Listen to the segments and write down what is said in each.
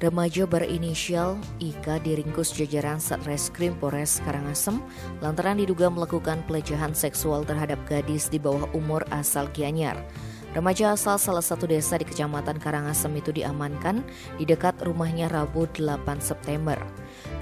Remaja berinisial IK diringkus jajaran Satreskrim Polres Karangasem lantaran diduga melakukan pelecehan seksual terhadap gadis di bawah umur asal Gianyar. Remaja asal salah satu desa di Kecamatan Karangasem itu diamankan di dekat rumahnya Rabu 8 September.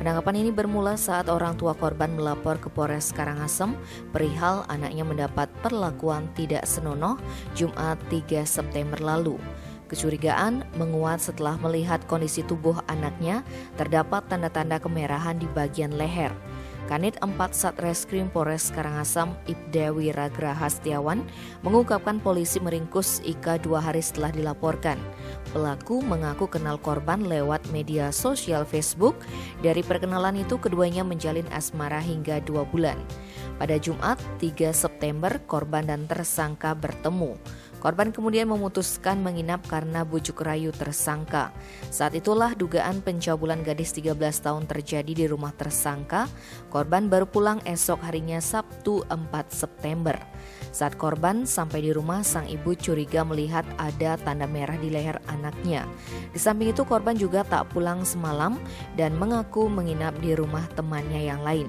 Penangkapan ini bermula saat orang tua korban melapor ke Polres Karangasem perihal anaknya mendapat perlakuan tidak senonoh Jumat 3 September lalu. Kecurigaan menguat setelah melihat kondisi tubuh anaknya terdapat tanda-tanda kemerahan di bagian leher. Kanit 4 Satreskrim Polres Karangasem Ibda Wiragraha Setiawan mengungkapkan polisi meringkus Ika 2 hari setelah dilaporkan. Pelaku mengaku kenal korban lewat media sosial Facebook. Dari perkenalan itu keduanya menjalin asmara hingga 2 bulan. Pada Jumat 3 September korban dan tersangka bertemu. Korban kemudian memutuskan menginap karena bujuk rayu tersangka. Saat itulah dugaan pencabulan gadis 13 tahun terjadi di rumah tersangka. Korban baru pulang esok harinya Sabtu 4 September. Saat korban sampai di rumah, sang ibu curiga melihat ada tanda merah di leher anaknya. Di samping itu korban juga tak pulang semalam dan mengaku menginap di rumah temannya yang lain.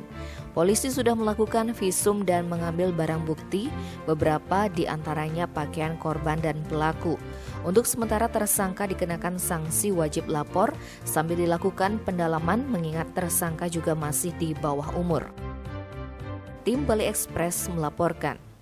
Polisi sudah melakukan visum dan mengambil barang bukti, beberapa di antaranya pakaian korban dan pelaku. Untuk sementara tersangka dikenakan sanksi wajib lapor sambil dilakukan pendalaman mengingat tersangka juga masih di bawah umur. Tim Bali Express melaporkan.